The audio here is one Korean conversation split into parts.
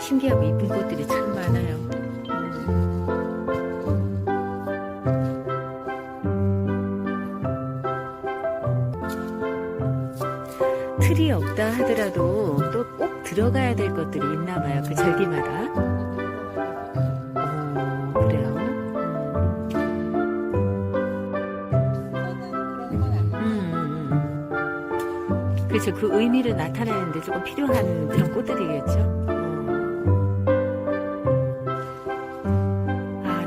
신기하고 이쁜 꽃들이 참 많아요. 틀이 없다 하더라도 또 꼭 들어가야 될 것들이 있나 봐요. 그 절기마다. 그래요. 그렇죠. 그 의미를 나타내는데 조금 필요한 그런 꽃들이겠죠.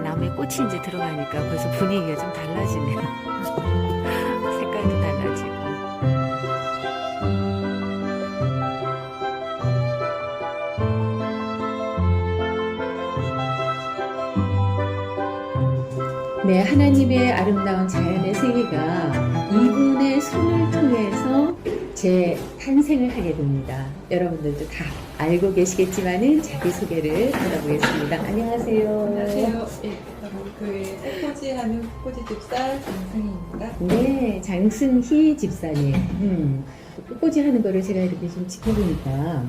나무에 꽃이 이제 들어가니까 벌써 분위기가 좀 달라지네요. 색깔도 달라지고. 네, 하나님의 아름다운 자연의 세계가 이분의 손을 통해서 재탄생을 하게 됩니다. 여러분들도 다 알고 계시겠지만은 자기소개를 들어보겠습니다. 안녕하세요. 안녕하세요. 예, 교회 꽃꽂이 하는 꽃꽂이 집사 장승희입니다. 네, 장승희 집사님. 꽃꽂이 하는 거를 제가 이렇게 좀 지켜보니까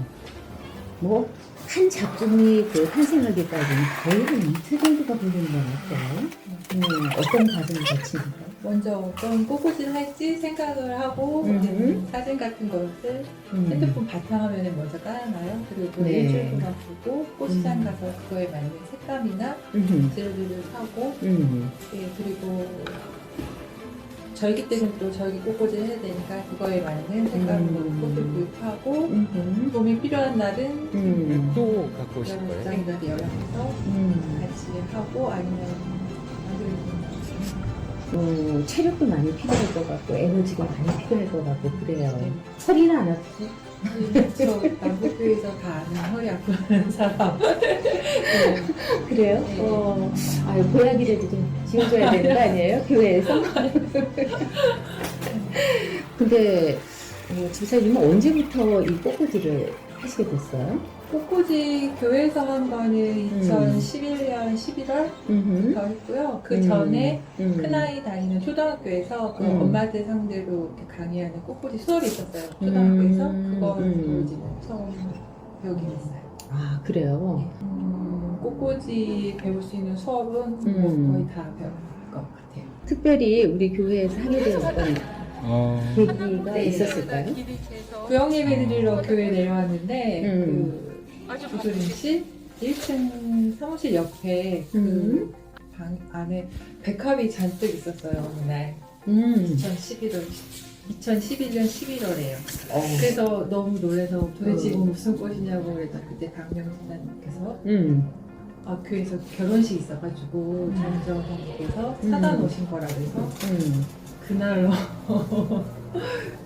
한 작품이 탄생하기까지는 거의 한 이틀 정도가 걸리는 것 같아요. 어떤 과정을 거치는가요? 먼저 어떤 꽃꽂이를 할지 생각을 하고 사진 같은 것을 핸드폰 바탕화면에 먼저 깔아놔요. 그리고 네. 일주일 동안 보고 꽃시장 가서 그거에 맞는 색감이나 재료들을 사고 예, 그리고 절기 때는 또 절기 꽃꽂이를 해야 되니까 그거에 맞는 색감으로 꽃을 구입하고 봄이 필요한 날은 또 갖고 오실 거예요? 연장들한테 연락해서 같이 하고 아니면 체력도 많이 필요할 것 같고 에너지가 많이 필요할 것 같고 그래요. 허리는 안 아프세요? 저 남북교에서 다 아는 허리 아프는 사람. 네. 그래요? 네. 보약이라도 좀 지어줘야 되는 거 아니에요? 교회에서? 근데 집사님은 언제부터 이 꽃꽂이를 하시게 됐어요? 꽃꽂이 교회에서 한 거는 2011년 11월부터 했고요. 그 전에 큰아이 다니는 초등학교에서 그 엄마들 상대로 이렇게 강의하는 꽃꽂이 수업이 있었어요. 초등학교에서 그걸 이제 처음 배우게 됐어요. 아, 그래요? 꽃꽂이 배울 수 있는 수업은 뭐 거의 다 배울 것 같아요. 특별히 우리 교회에서 하게 된 어떤 계기가 네. 있었을까요? 구역 예배 드리러 교회 내려왔는데 그 부두림실 1층 사무실 옆에 그 방 안에 백합이 잔뜩 있었어요. 어느 날 2011년 11월에요. 그래서 너무 놀라서 도대체 이거 무슨 꽃이냐고 그랬더니 그때 강명진단님께서 교회에서 결혼식이 있어가지고 전정님께서 사다 놓으신 거라 그래서 그날로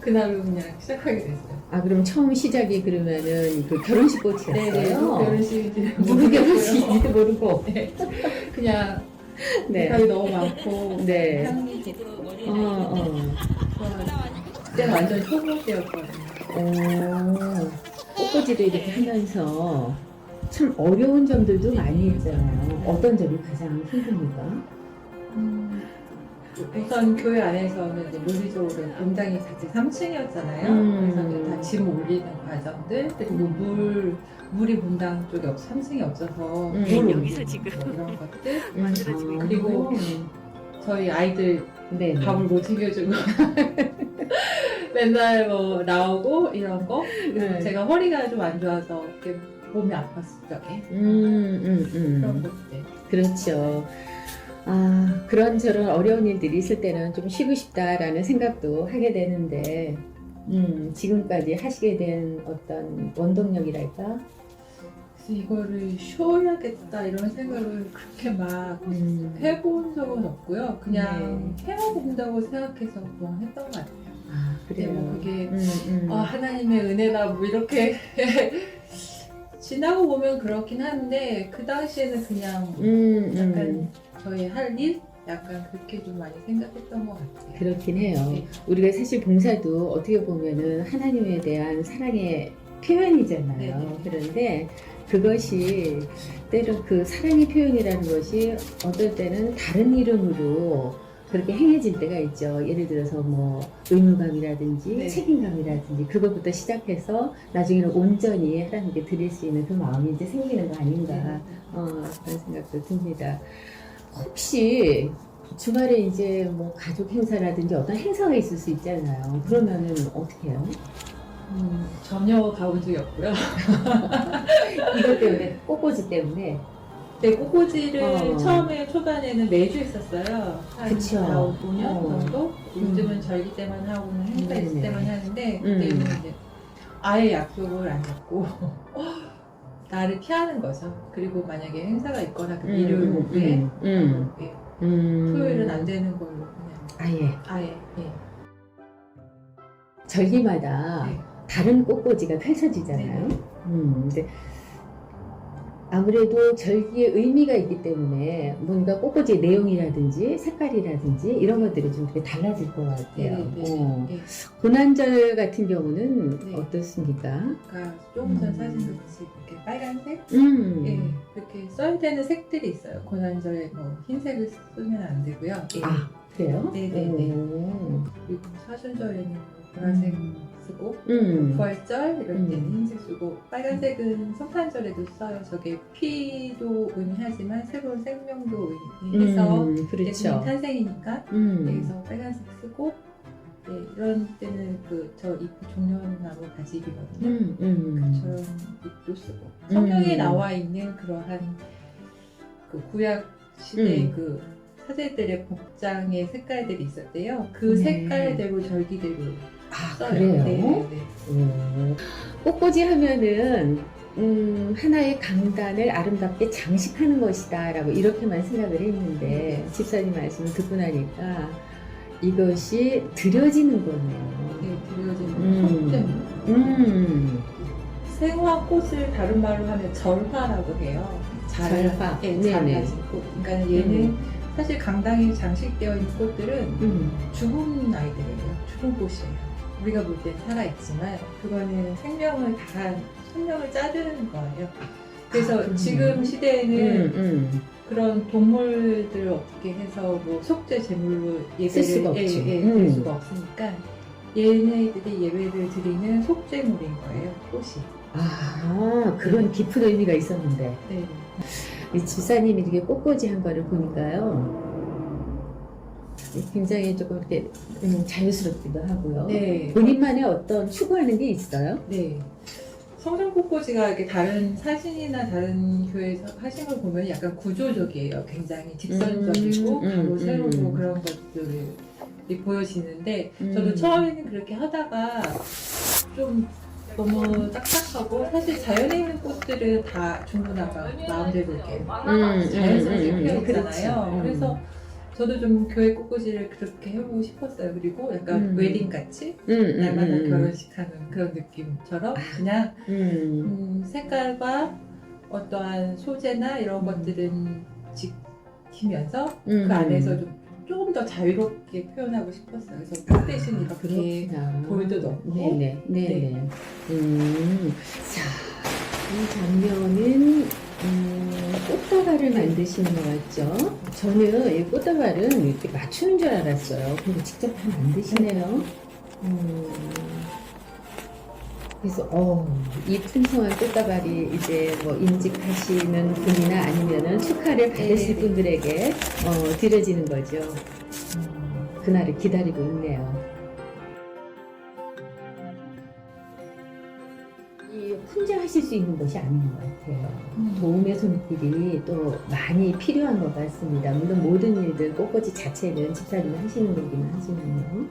그냥 시작하게 됐어요. 그럼 처음 시작이 그러면은 그 결혼식 꽃이었어요? 네네. 결혼식인지 무슨 결혼식인지도 모르고. 네. 그냥 네. 백합이 너무 많고 네. 향이 좋고 그때는 완전 초보 때였거든요. 꽃꽂이를 이렇게 하면서 참 어려운 점들도 많이 있잖아요. 어떤 점이 가장 힘듭니까? 우선 교회 안에서는 이제 물리적으로 공장이 자체 3층이었잖아요. 그래서 이제 다 짐 올리는 과정들, 그리고 물이 본당 쪽에 3층이 없어서 물 여기서 올리는 지금 거, 이런 것들. 만들어지고 그리고 저희 아이들 네. 밥을 못 챙겨주고 맨날 뭐 나오고 이런 거. 그리고 제가 허리가 좀 안 좋아서 이렇게 몸이 아팠을 적에 그런 것들. 그렇죠. 그런저런 어려운 일들이 있을 때는 좀 쉬고 싶다라는 생각도 하게 되는데, 지금까지 하시게 된 어떤 원동력이랄까? 그래서 이거를 쉬어야겠다 이런 생각을 그렇게 막 해본 적은 없고요. 그냥 해먹는다고 생각해서 그동안 했던 것 같아요. 그래요. 뭐 그게 하나님의 은혜다 뭐 이렇게 지나고 보면 그렇긴 한데 그 당시에는 그냥 약간 저희 할 일 약간 그렇게 좀 많이 생각했던 것 같아요. 그렇긴 해요. 네. 우리가 사실 봉사도 어떻게 보면은 하나님에 대한 사랑의 표현이잖아요. 네. 그런데 그것이 때로 그 사랑의 표현이라는 것이 어떨 때는 다른 이름으로 그렇게 행해질 때가 있죠. 예를 들어서 뭐 의무감이라든지 네. 책임감이라든지 그것부터 시작해서 나중에는 온전히 하나님께 드릴 수 있는 그 마음이 이제 생기는 거 아닌가 네. 그런 생각도 듭니다. 혹시 주말에 이제 뭐 가족 행사라든지 어떤 행사가 있을 수 있잖아요. 그러면은 어떻게 해요? 전혀 가본 적이 없고요. 이것 때문에 꽃꽂이 때문에 네, 꽃꽂이를 어. 처음에 초반에는 매주 했었어요. 한 그쵸. 5년 어. 정도? 요즘은 절기 때만 하고는 행사 있을 네네. 때만 하는데 그때는 이제 아예 약속을 안 잡고 나를 피하는 거죠. 그리고 만약에 행사가 있거나 그 일요일 오후에 예, 토요일은 안 되는 걸로 그냥 아예 예. 절기마다 네. 다른 꽃꽂이가 펼쳐지잖아요. 네. 근데 아무래도 절기의 의미가 있기 때문에 뭔가 꽃꽂이의 내용이라든지 색깔이라든지 이런 것들이 좀 되게 달라질 것 같아요. 네. 예. 고난절 같은 경우는 네. 어떻습니까? 아까 조금 전 사진 같이 이렇게 빨간색 예, 그렇게 써야 되는 색들이 있어요. 고난절에 뭐 흰색을 쓰면 안 되고요. 예. 아, 그래요? 네네네. 오. 그리고 사순절에는 보라색 쓰고 음. 부활절 이럴 때는 음. 흰색 쓰고 빨간색은 성탄절에도 써요. 저게 피도 의미하지만 새로운 생명도 의미해서 그렇죠. 예수님 탄생이니까 그래서 빨간색 쓰고 네, 이런 때는 그 저 잎 종려나무 가지이거든요. 그처럼 잎도 쓰고 성경에 나와 있는 그러한 그 구약 시대의 그 사제들의 복장의 색깔들이 있었대요. 그 네. 색깔대로 절기대로 아, 써요. 그래요? 네. 꽃꽂이 하면은 하나의 강단을 아름답게 장식하는 것이다 라고 이렇게만 생각을 했는데 집사님 말씀을 듣고 나니까 이것이 드려지는 거네요. 네, 드려지는 속죄물. 생화꽃을 다른 말로 하면 절화라고 해요. 절화. 네, 네네. 잘라진 꽃. 그러니까 얘는 사실 강당에 장식되어 있는 꽃들은 죽은 아이들이에요. 죽은 꽃이에요. 우리가 볼 땐 살아있지만 그거는 생명을 다한 생명을 자르는 거예요. 그래서 지금 시대에는 그런 동물들을 어떻게 해서 뭐 속죄 제물로 쓸 수가 예배를 없죠. 드릴 수가 없으니까 얘네들이 예배를 드리는 속죄물인 거예요. 꽃이. 아, 그런 깊은 의미가 있었는데 네. 이 집사님이 이렇게 꽃꽂이 한 거를 보니까요. 굉장히 조금 이렇게 자유스럽기도 하고요. 네. 본인만의 어떤 추구하는 게 있어요? 네. 성전 꽃꽂이가 이렇게 다른 사진이나 다른 교회에서 하신 걸 보면 약간 구조적이에요. 굉장히 직선적이고 바로 세우고 그런 것들이 보여지는데 저도 처음에는 그렇게 하다가 좀 너무 딱딱하고 사실 자연에 있는 꽃들은 다 중구나가 마음대로 이렇게 자연스럽게 피어있잖아요. 그래서 저도 좀 교회 꽃꽂이를 그렇게 해보고 싶었어요. 그리고 약간 웨딩같이 날마다 결혼식하는 그런 느낌처럼 그냥 색깔과 어떠한 소재나 이런 것들은 지키면서 그 안에서 조금 더 자유롭게 표현하고 싶었어요. 그래서 꽃 대신 이렇게 돌도 넣고 네네. 네. 자, 이 장면은 꽃다발을 만드시는 것 같죠? 저는 이 꽃다발은 이렇게 맞추는 줄 알았어요. 근데 직접 다 만드시네요. 그래서 이 풍성한 꽃다발이 이제 뭐 임직하시는 분이나 아니면은 축하를 받으실 분들에게 드려지는 거죠. 그날을 기다리고 있네요. 이 혼자 하실 수 있는 것이 아닌 것 같아요. 도움의 손길이 또 많이 필요한 것 같습니다. 물론 모든 일들 꽃꽂이 자체는 집사님이 하시는 거기는 하지만요.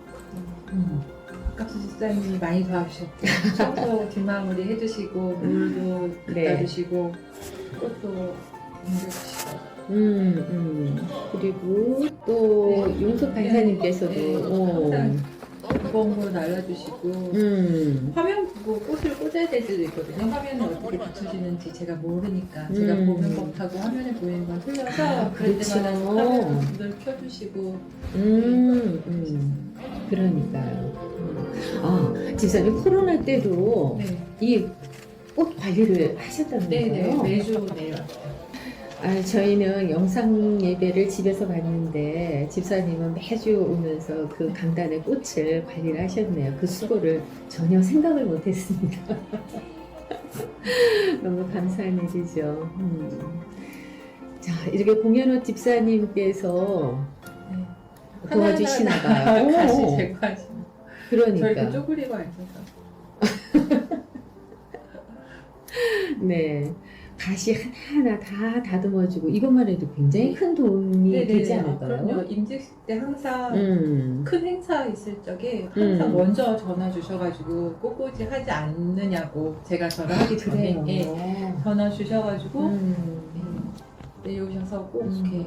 박수 집사님이 많이 도와주셨고 청소 뒷마무리 해주시고 물도 갖다 주시고 꽃도 옮겨주시고 그리고 또 용석 간사님께서도 항상 무거운 거 날라주시고 화면 보고 꽃을 꽂아야 될 때도 있거든요. 화면을 어떻게 붙여주는지 제가 모르니까 제가 보는 것하고 화면에 보이는 건 틀려서 그럴 그렇죠. 때마다 화면 불을 켜주시고 그러니까요. 아, 집사님 코로나 때도 네. 이 꽃 관리를 하셨다는 네네 거예요? 매주 내요. 아, 저희는 영상 예배를 집에서 봤는데 집사님은 매주 오면서 그 강단의 꽃을 관리를 하셨네요. 그 수고를 전혀 생각을 못했습니다. 너무 감사한 일이죠. 자, 이렇게 공연호 집사님께서 네. 도와주시나 봐요. 가시 오, 제거 하시고 그러니까. 저렇게 쪼그리고 앉아서 네. 가시 하나하나 다 다듬어주고 이것만 해도 굉장히 큰 도움이 되지 않을까요? 그럼요. 임직식 때 항상 큰 행사 있을 적에 항상 먼저 전화 주셔가지고 꽃꽂이 하지 않느냐고 제가 전화하기 전에 예, 전화 주셔가지고 내려오셔서 꼭 이렇게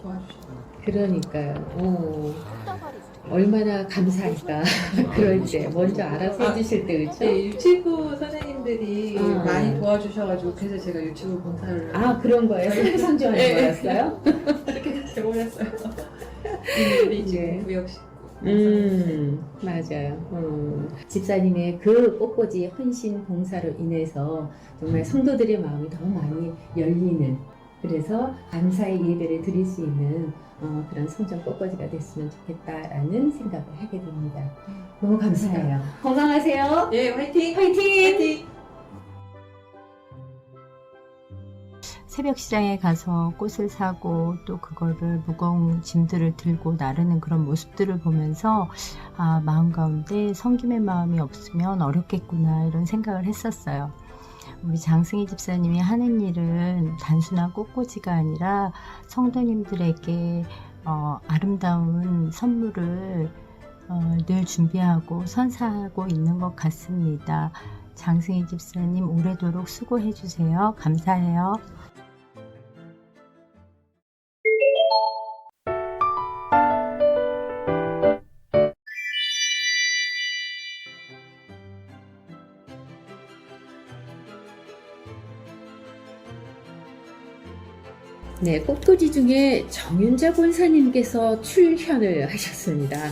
도와주시고 그러니까요. 얼마나 감사할까. 그럴 때 먼저 알아서 해주실 때 그렇죠? 네, 유치부 선생님들이 아. 많이 도와주셔가지고 그래서 제가 유치부 봉사를 아, 그런 거예요? 상상조하는 네. 거였어요? 그렇게 돼버렸어요. 이들이 지금 네. 구역식 맞아요. 집사님의 그 꽃꽂이 헌신 봉사로 인해서 정말 성도들의 마음이 더 많이 열리는, 그래서 감사의 예배를 드릴 수 있는 그런 성전 꽃꽂이가 됐으면 좋겠다라는 생각을 하게 됩니다. 너무 감사해요. 건강하세요. 예, 화이팅! 화이팅! 새벽 시장에 가서 꽃을 사고 또 그거를 무거운 짐들을 들고 나르는 그런 모습들을 보면서 아, 마음 가운데 섬김의 마음이 없으면 어렵겠구나 이런 생각을 했었어요. 우리 장승희 집사님이 하는 일은 단순한 꽃꽂이가 아니라 성도님들에게 아름다운 선물을 늘 준비하고 선사하고 있는 것 같습니다. 장승희 집사님 오래도록 수고해 주세요. 감사해요. 네, 꽃꽂이 중에 정윤자 권사님께서 출현을 하셨습니다.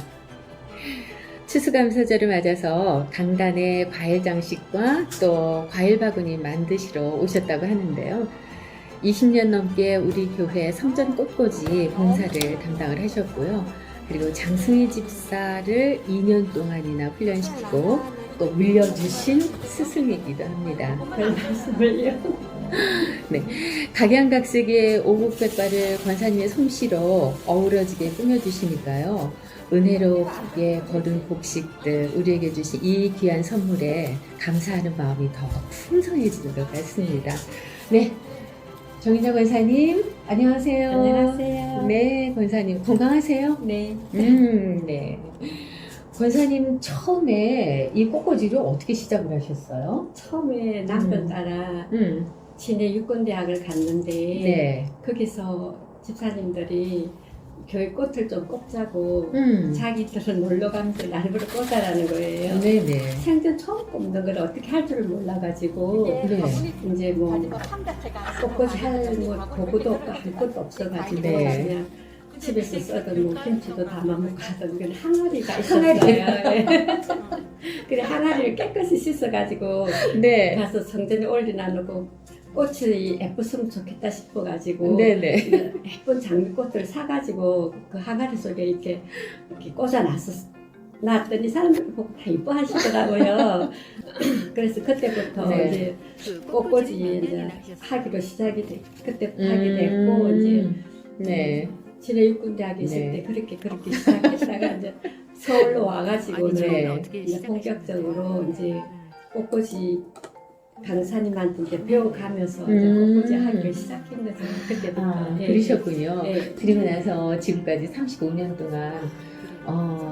추수감사절을 맞아서 강단에 과일 장식과 또 과일 바구니 만드시러 오셨다고 하는데요. 20년 넘게 우리 교회 성전 꽃꽂이 봉사를 담당을 하셨고요. 그리고 장승희 집사를 2년 동안이나 훈련시키고 또 물려주신 스승이기도 합니다. 별 말씀을요. 네, 각양각색의 오곡백과를 권사님의 솜씨로 어우러지게 꾸며주시니까요. 은혜롭게 거둔 곡식들 우리에게 주신 이 귀한 선물에 감사하는 마음이 더 풍성해지는 것 같습니다. 네, 정인자 권사님 안녕하세요. 안녕하세요. 네, 권사님 건강하세요? 네. 네. 권사님 처음에 이 꽃꽂이를 어떻게 시작을 하셨어요? 처음에 남편 따라 진해 육군대학을 갔는데 네. 거기서 집사님들이 교회 꽃을 좀 꽂자고 자기들은 놀러 가면서 날부로 꽂아라는 거예요. 네네. 생전 처음 꽂는 걸 어떻게 할 줄을 몰라가지고 네. 이제 뭐 꽃꽂이 할 뭐 도구도 없고 할 것도 없어가지고 네. 그냥 집에서 써던 뭐 김치도 담아먹고 하던 그 항아리가 있었어요. 항아리. 예. 그래 항아리를 깨끗이 씻어가지고 네. 가서 성전에 올려놔놓고 꽃이 예뻤으면 좋겠다 싶어가지고 네네. 예쁜 장미꽃을 사가지고 그 항아리 속에 이렇게 놨더니 사람들이 보고 다 이뻐하시더라고요. 그래서 그때부터 네. 이제 꽃꽂이 이제 하기로 그때부터 하게 됐고 이제 네. 진해 육군대학에 있을 네. 때 그렇게 시작했다가 이제 서울로 와가지고는 네. 이제 본격적으로 이제 꽃꽂이 강사님한테 이제 배워가면서 이제 꽃꽂이 하기를 시작한 거죠. 그때부터. 아, 예. 그러셨군요. 예. 그리고 나서 지금까지 35년 동안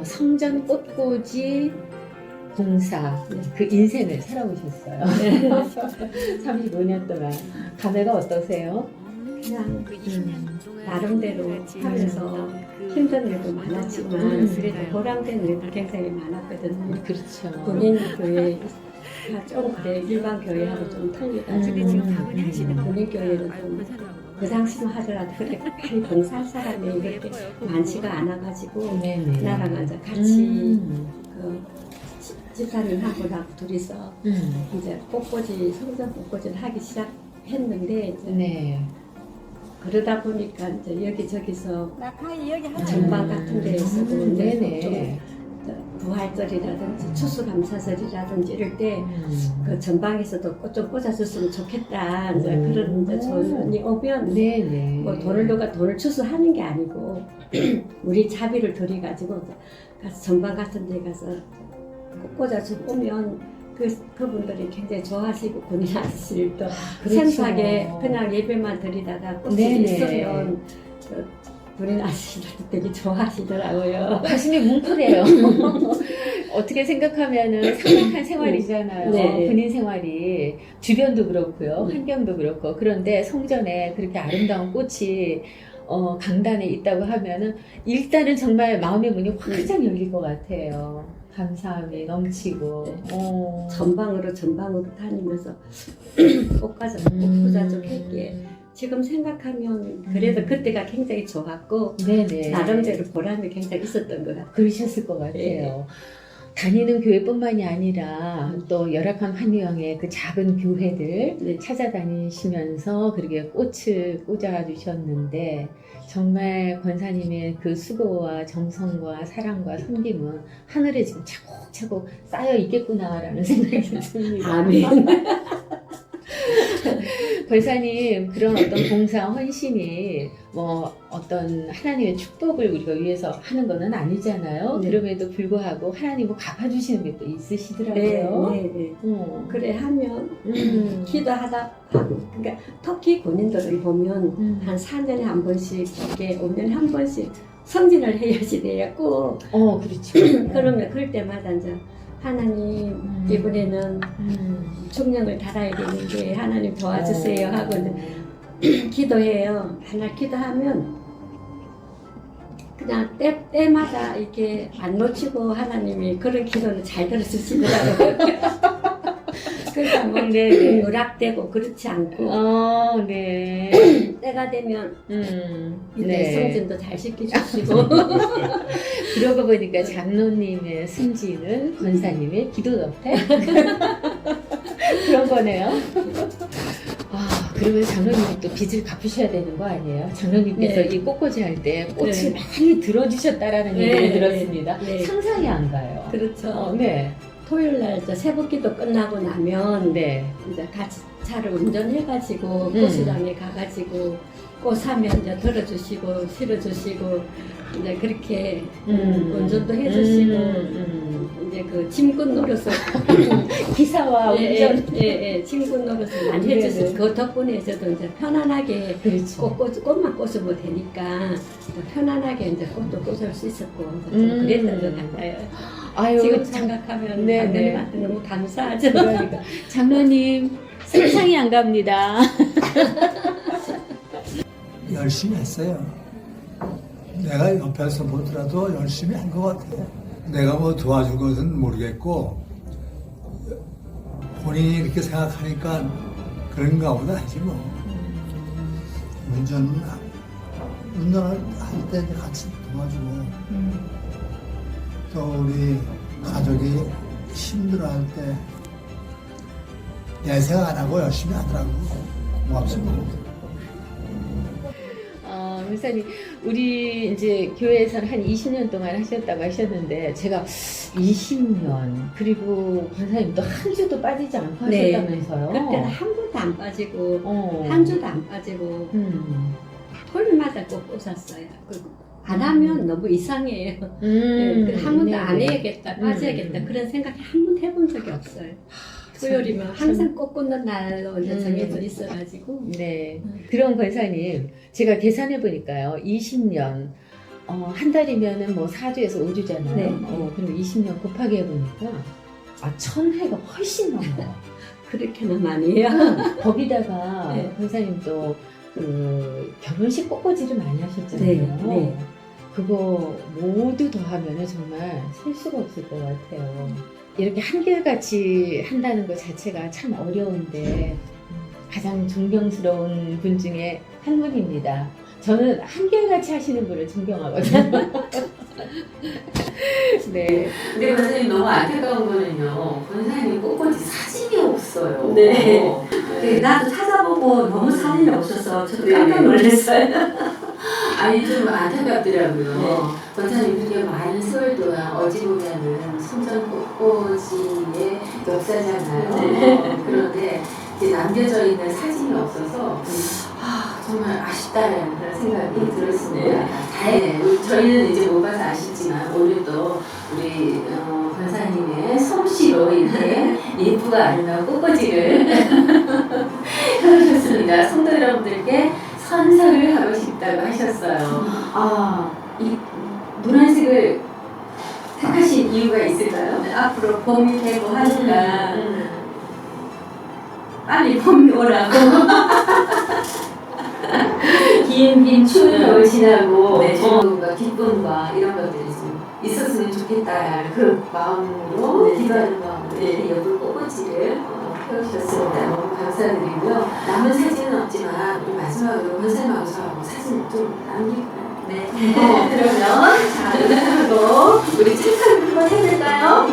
성전 꽃꽂이 봉사 그 인생을 살아오셨어요. 35년 동안 감회가 어떠세요? 그냥 나름대로 하면서 힘든 일도 많았지만 그래도 보람된 일도 굉장히 많았거든요. 그렇죠. 본인 교회가 좀 그래 일반 교회하고 좀 틀리가지고 본인 교회는 좀 그 당시만 하더라도 그렇게 많이 봉사할 사람이 이렇게 많지가 않아가지고 네네. 나랑 이제 같이 그 집사님하고 나하고 둘이서 이제 꽃꽂이 성전 꽃꽂이를 하기 시작했는데 이제 네. 그러다 보니까 이제 여기저기서 전방 같은 데에서도 이제 네네. 좀 부활절이라든지 추수감사절이라든지 이럴 때 그 전방에서도 꽃 좀 꽂아줬으면 좋겠다 이제 그런 이제 전이 오면 네네. 뭐 돈을 누가 돈을 추수하는 게 아니고 우리 자비를 들여가지고 가서 전방 같은 데 가서 꽃 꽂아주고 오면 그분들이 굉장히 좋아하시고 본인 아저씨도 생소하게 그냥 예배만 드리다가 꽃이 네네. 있으면 본인 아저씨들도 되게 좋아하시더라고요. 가슴이 뭉클해요. 어떻게 생각하면은 삭막한 생활이잖아요. 네. 본인 생활이 주변도 그렇고요, 환경도 그렇고. 그런데 성전에 그렇게 아름다운 꽃이 강단에 있다고 하면은 일단은 정말 마음의 문이 활짝 열릴 것 같아요. 감사함이 넘치고. 전방으로 다니면서 꽃가서 꽃꽂아주고 했기에 지금 생각하면 그래도 그때가 굉장히 좋았고 네네. 나름대로 보람이 굉장히 있었던 것 같아요. 그러셨을 것 같아요. 네. 다니는 교회뿐만이 아니라 또 열악한 환경의 그 작은 교회들 네. 찾아다니시면서 그렇게 꽃을 꽂아주셨는데 정말 권사님의 그 수고와 정성과 사랑과 섬김은 하늘에 지금 차곡차곡 쌓여 있겠구나라는 생각이 듭니다. 아멘. 권사님 그런 어떤 봉사 헌신이 뭐 어떤 하나님의 축복을 우리가 위해서 하는 거는 아니잖아요. 네. 그럼에도 불구하고 하나님은 갚아주시는 게 또 있으시더라고요. 네. 어. 그래 하면 기도하다 그러니까 터키 군인들을 보면 한 4년에 한 번씩 이게 5년에 한 번씩 성진을 해야지 돼요. 꼭 그렇죠. 그러면 그럴 때마다 이제 하나님 이번에는 중령을 달아야 되는데 하나님 도와주세요 하고 이제 기도해요. 하나 기도하면 그냥 때마다 이렇게 안 놓치고 하나님이 그런 기도는 잘 들어주시더라고요. 그러니까 뭐 네. 누락되고 그렇지 않고 네. 때가 되면 이제 네. 성진도 잘 시켜주시고 그러고 보니까 장로님의 승진은 권사님의 기도 덕택 그런 거네요. 그러면 장로님이 또 빚을 갚으셔야 되는 거 아니에요? 장로님께서 네. 이 꽃꽂이 할 때 꽃을 네. 많이 들어주셨다라는 네. 얘기를 들었습니다. 네. 상상이 안 가요. 그렇죠. 네. 토요일 날 이제 새벽기도 끝나고 나면 네. 이제 같이 차를 운전해가지고 꽃시장에 가가지고 꽃 사면 이제 들어주시고 실어주시고 이제 그렇게 운전도 해주시고 이제 그 짐꾼 노릇을 기사와 운전. 짐꾼 노릇을 많이 네네. 해주시고 그 덕분에 저도 이제 편안하게 그렇죠. 꽃만 꽂으면 되니까 편안하게 이제 꽃도 꽂을 수 있었고 이제 좀 그랬던 것 같아요. 아유, 지금 생각하면 네네. 장로님한테 너무 감사하죠. 그러니까. 장로님 상상이 안 갑니다. 열심히 했어요. 내가 옆에서 보더라도 열심히 한 것 같아요. 내가 뭐 도와준 것은 모르겠고 본인이 이렇게 생각하니까 그런가 보다 하지 뭐. 운전할 때 같이 도와주고 또 우리 가족이 힘들어할 때 내 생각 안 하고 열심히 하더라고. 고맙습니다. 목사님, 우리 이제 교회에서는 한 20년 동안 하셨다고 하셨는데, 제가 20년, 그리고 권사님도 한 주도 빠지지 않고 네. 하셨다면서요? 그때는 한 번도 안 빠지고 어. 한 주도 안 빠지고 토요일마다 꼭 꽂았어요. 안 하면 너무 이상해요. 한 번도 안 해야겠다, 빠져야겠다 그런 생각이 한 번도 해본 적이 없어요. 토요일이면 항상 꽃 꽂는 날로 이제 정해져 있어가지고. 네. 그런 권사님, 제가 계산해 보니까요, 20년, 한 달이면은 뭐 4주에서 5주잖아요. 네. 그럼 20년 곱하기 해보니까, 1000회가 훨씬 넘어요. 그렇게는 많이 해요. 거기다가 네. 권사님 또 그 결혼식 꽃꽂이를 많이 하셨잖아요. 네, 네. 그거 모두 더하면 정말 셀 수가 없을 것 같아요. 이렇게 한결같이 한다는 것 자체가 참 어려운데 가장 존경스러운 분 중에 한 분입니다. 저는 한결같이 하시는 분을 존경하거든요. 네. 근데 권사님 너무 안타까운 거는요. 권사님 꽃꽂이 사진이 없어요. 네. 나도 찾아보고 너무 사진이 없어서 저도 깜짝 놀랐어요. 아니 좀 안타깝더라고요. 네. 권사님 그렇게 많은 세월 동안 어찌 보면은 성전 꽃꽂이의 역사잖아요. 네. 그런데 이제 남겨져 있는 사진이 없어서 정말 아쉽다는 그런 생각이 들었습니다. 다행히 저희는 이제 못 봐서 아쉽지만 오늘 또 우리 권사님의 솜씨로 이렇게 예쁘고 아름다운 꽃꽂이를 해주셨습니다. 성도 여러분들께 선사를 하고 싶다고 하셨어요. 이 노란색을 택하신 이유가 있을까요? 앞으로 봄이 되고 하니까 음. 빨리 봄이 오라고. 긴 추운 겨울 지나고 네. 즐거움과 기쁨과 이런 것들이 좀 있었으면 좋겠다라는 그 마음으로 네. 기도하는 마음으로 네. 이렇게 예쁜 꽃꽂이를 펴주셨습니다. 너무 감사드리고요. 남은 사진은 없지만 우리 마지막으로 권사님하고 저하고 사진 좀 남길까요? 네. 그러면 자, 이렇게 하고 우리 찰칵 한번 해볼까요?